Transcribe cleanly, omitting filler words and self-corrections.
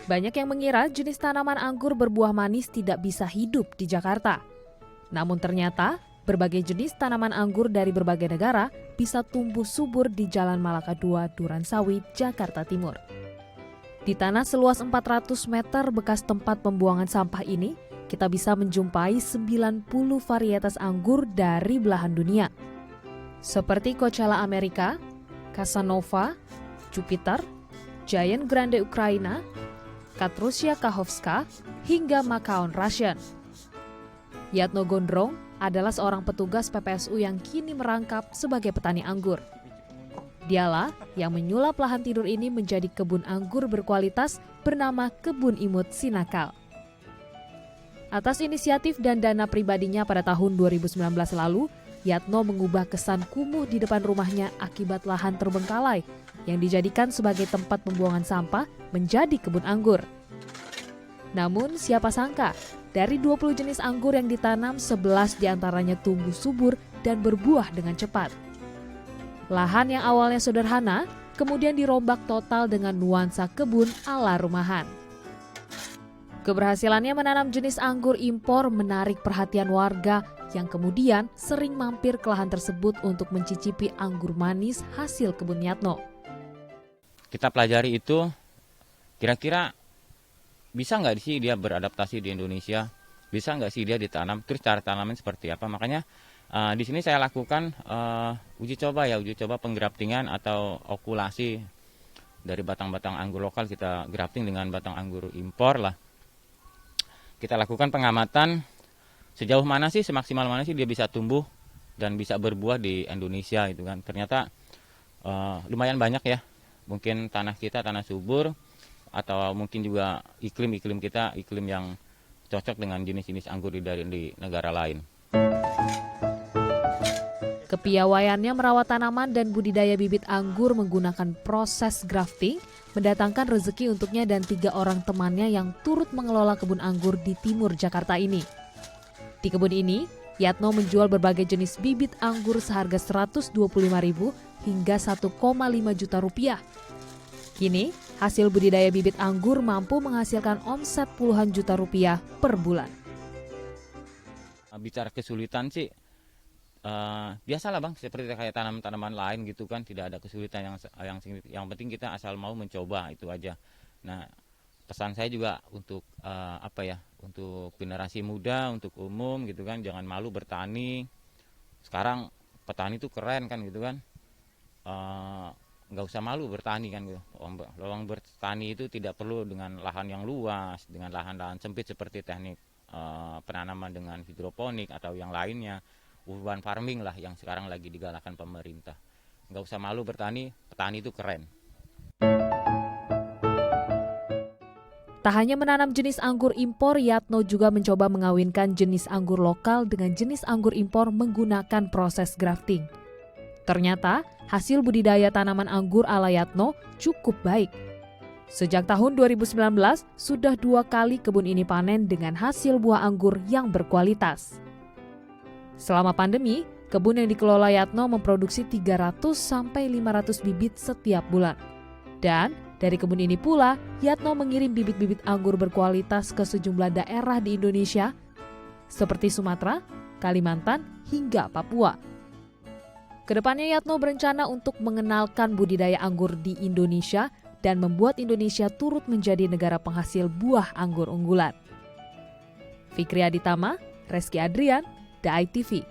Banyak yang mengira jenis tanaman anggur berbuah manis tidak bisa hidup di Jakarta. Namun ternyata, berbagai jenis tanaman anggur dari berbagai negara bisa tumbuh subur di Jalan Malaka II, Duransawi, Jakarta Timur. Di tanah seluas 400 meter bekas tempat pembuangan sampah ini, kita bisa menjumpai 90 varietas anggur dari belahan dunia. Seperti Coachella Amerika, Casanova, Jupiter, Giant Grande Ukraina, Katrusia Kahovska, hingga Macao Russian. Yatno Gondrong adalah seorang petugas PPSU yang kini merangkap sebagai petani anggur. Dialah yang menyulap lahan tidur ini menjadi kebun anggur berkualitas bernama Kebun Imut Sinakal. Atas inisiatif dan dana pribadinya pada tahun 2019 lalu, Yatno mengubah kesan kumuh di depan rumahnya akibat lahan terbengkalai yang dijadikan sebagai tempat pembuangan sampah menjadi kebun anggur. Namun siapa sangka, dari 20 jenis anggur yang ditanam, 11 diantaranya tumbuh subur dan berbuah dengan cepat. Lahan yang awalnya sederhana, kemudian dirombak total dengan nuansa kebun ala rumahan. Keberhasilannya menanam jenis anggur impor menarik perhatian warga yang kemudian sering mampir ke lahan tersebut untuk mencicipi anggur manis hasil kebun Yatno. Kita pelajari itu, kira-kira bisa nggak sih dia beradaptasi di Indonesia, bisa nggak sih dia ditanam, terus cara tanaman seperti apa. Makanya di sini saya lakukan uji coba penggraftingan atau okulasi dari batang-batang anggur lokal, kita grafting dengan batang anggur impor lah. Kita lakukan pengamatan sejauh mana sih, semaksimal mana sih dia bisa tumbuh dan bisa berbuah di Indonesia itu kan. Ternyata lumayan banyak ya. Mungkin tanah kita tanah subur, atau mungkin juga iklim kita iklim yang cocok dengan jenis-jenis anggur di negara lain. Kepiawaiannya merawat tanaman dan budidaya bibit anggur menggunakan proses grafting mendatangkan rezeki untuknya dan 3 orang temannya yang turut mengelola kebun anggur di timur Jakarta ini. Di kebun ini, Yatno menjual berbagai jenis bibit anggur seharga Rp125.000 hingga Rp1,5 juta. Kini, hasil budidaya bibit anggur mampu menghasilkan omset puluhan juta rupiah per bulan. Bicara kesulitan sih, biasalah Bang, seperti kayak tanaman-tanaman lain gitu kan, tidak ada kesulitan yang penting kita asal mau mencoba, itu aja. Nah, pesan saya juga untuk untuk generasi muda, untuk umum gitu kan, jangan malu bertani. Sekarang petani itu keren kan gitu kan, nggak usah malu bertani kan gitu. Lowong bertani itu tidak perlu dengan lahan yang luas, dengan lahan-lahan sempit seperti teknik penanaman dengan hidroponik atau yang lainnya, urban farming lah yang sekarang lagi digalakkan pemerintah. Nggak usah malu bertani, petani itu keren. Tak hanya menanam jenis anggur impor, Yatno juga mencoba mengawinkan jenis anggur lokal dengan jenis anggur impor menggunakan proses grafting. Ternyata, hasil budidaya tanaman anggur ala Yatno cukup baik. Sejak tahun 2019, sudah 2 kali kebun ini panen dengan hasil buah anggur yang berkualitas. Selama pandemi, kebun yang dikelola Yatno memproduksi 300-500 bibit setiap bulan. Dan dari kebun ini pula, Yatno mengirim bibit-bibit anggur berkualitas ke sejumlah daerah di Indonesia, seperti Sumatera, Kalimantan, hingga Papua. Kedepannya Yatno berencana untuk mengenalkan budidaya anggur di Indonesia dan membuat Indonesia turut menjadi negara penghasil buah anggur unggulan. Fikri Aditama, Reski Adrian, The ITV.